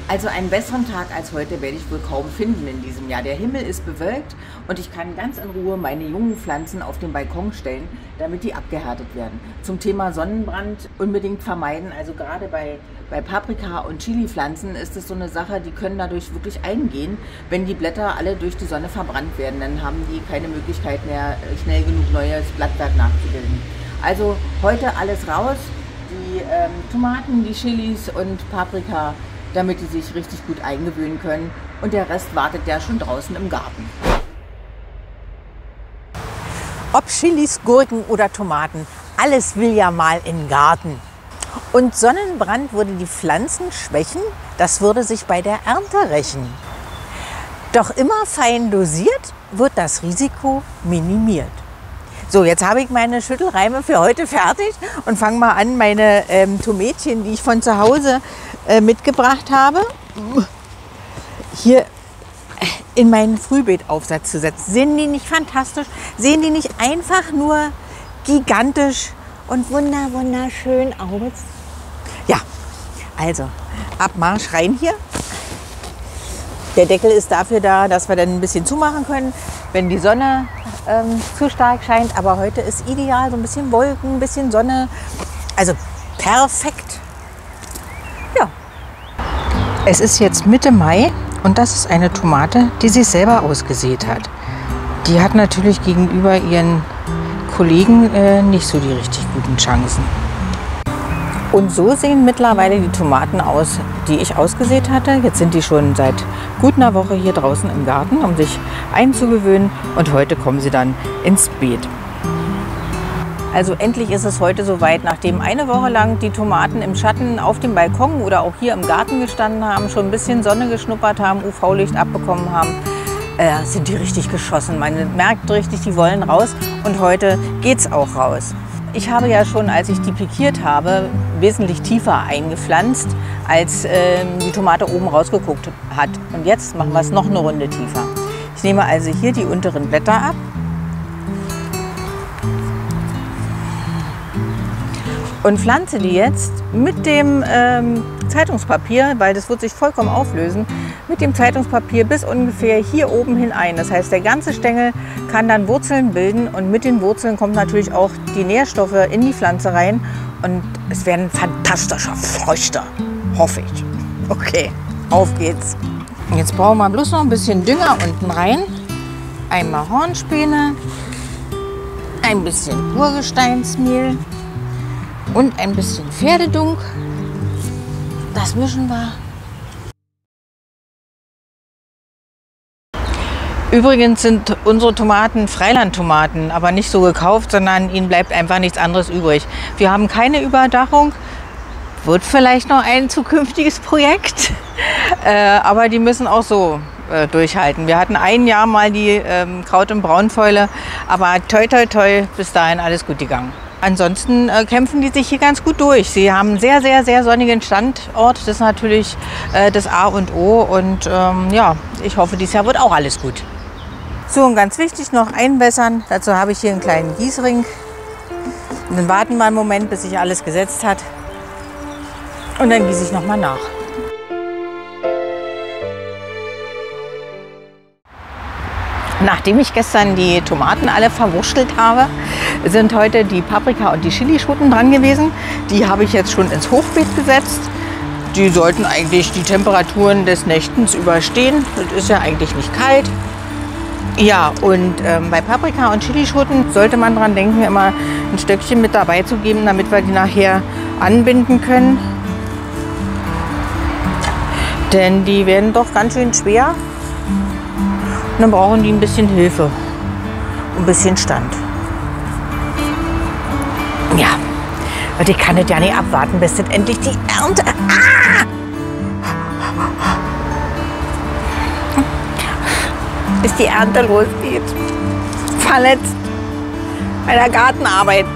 Also einen besseren Tag als heute werde ich wohl kaum finden in diesem Jahr. Der Himmel ist bewölkt und ich kann ganz in Ruhe meine jungen Pflanzen auf den Balkon stellen, damit die abgehärtet werden. Zum Thema Sonnenbrand unbedingt vermeiden. Also gerade bei Paprika- und Chili-Pflanzen ist es so eine Sache, die können dadurch wirklich eingehen, wenn die Blätter alle durch die Sonne verbrannt werden. Dann haben die keine Möglichkeit mehr, schnell genug neues Blattwerk nachzubilden. Also heute alles raus, die Tomaten, die Chilis und Paprika, damit die sich richtig gut eingewöhnen können. Und der Rest wartet ja schon draußen im Garten. Ob Chilis, Gurken oder Tomaten, alles will ja mal in den Garten. Und Sonnenbrand würde die Pflanzen schwächen, das würde sich bei der Ernte rächen. Doch immer fein dosiert wird das Risiko minimiert. So, jetzt habe ich meine Schüttelreime für heute fertig und fange mal an, meine Tomätchen, die ich von zu Hause mitgebracht habe, hier in meinen Frühbeetaufsatz zu setzen. Sehen die nicht fantastisch? Sehen die nicht einfach nur gigantisch und wunderschön aus? Ja, also Abmarsch rein hier. Der Deckel ist dafür da, dass wir dann ein bisschen zumachen können, wenn die Sonne zu stark scheint. Aber heute ist ideal, so ein bisschen Wolken, ein bisschen Sonne. Also perfekt. Ja. Es ist jetzt Mitte Mai und das ist eine Tomate, die sie selber ausgesät hat. Die hat natürlich gegenüber ihren Kollegen nicht so die richtig guten Chancen. Und so sehen mittlerweile die Tomaten aus, die ich ausgesät hatte. Jetzt sind die schon seit gut einer Woche hier draußen im Garten, um sich einzugewöhnen. Und heute kommen sie dann ins Beet. Also endlich ist es heute soweit, nachdem eine Woche lang die Tomaten im Schatten auf dem Balkon oder auch hier im Garten gestanden haben, schon ein bisschen Sonne geschnuppert haben, UV-Licht abbekommen haben, sind die richtig geschossen. Man merkt richtig, die wollen raus. Und heute geht's auch raus. Ich habe ja schon, als ich die pikiert habe, wesentlich tiefer eingepflanzt, als die Tomate oben rausgeguckt hat. Und jetzt machen wir es noch eine Runde tiefer. Ich nehme also hier die unteren Blätter ab. Und pflanze die jetzt mit dem Zeitungspapier, weil das wird sich vollkommen auflösen, mit dem Zeitungspapier bis ungefähr hier oben hin ein. Das heißt, der ganze Stängel kann dann Wurzeln bilden und mit den Wurzeln kommen natürlich auch die Nährstoffe in die Pflanze rein und es werden fantastische Früchte, hoffe ich. Okay, auf geht's. Jetzt brauchen wir bloß noch ein bisschen Dünger unten rein, einmal Hornspäne, ein bisschen Urgesteinsmehl und ein bisschen Pferdedunk. Das mischen wir. Übrigens sind unsere Tomaten Freilandtomaten, aber nicht so gekauft, sondern ihnen bleibt einfach nichts anderes übrig. Wir haben keine Überdachung, wird vielleicht noch ein zukünftiges Projekt, aber die müssen auch so durchhalten. Wir hatten ein Jahr mal die Kraut- und Braunfäule, aber toi toi toi, bis dahin alles gut gegangen. Ansonsten kämpfen die sich hier ganz gut durch. Sie haben einen sehr, sehr, sehr sonnigen Standort. Das ist natürlich das A und O. Und ja, ich hoffe, dieses Jahr wird auch alles gut. So, und ganz wichtig noch einwässern. Dazu habe ich hier einen kleinen Gießring. Und dann warten wir einen Moment, bis sich alles gesetzt hat. Und dann gieße ich nochmal nach. Nachdem ich gestern die Tomaten alle verwurstelt habe, sind heute die Paprika und die Chilischoten dran gewesen. Die habe ich jetzt schon ins Hochbeet gesetzt. Die sollten eigentlich die Temperaturen des Nächtens überstehen. Das ist ja eigentlich nicht kalt. Ja, und bei Paprika und Chilischoten sollte man dran denken, immer ein Stöckchen mit dabei zu geben, damit wir die nachher anbinden können. Denn die werden doch ganz schön schwer. Und dann brauchen die ein bisschen Hilfe und ein bisschen Stand. Ja, und ich kann es ja nicht abwarten, bis das endlich die Ernte... Bis die Ernte losgeht. Verletzt bei der Gartenarbeit.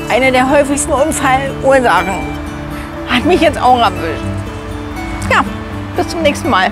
Eine der häufigsten Unfallursachen. Hat mich jetzt auch erwischt. Ja, bis zum nächsten Mal.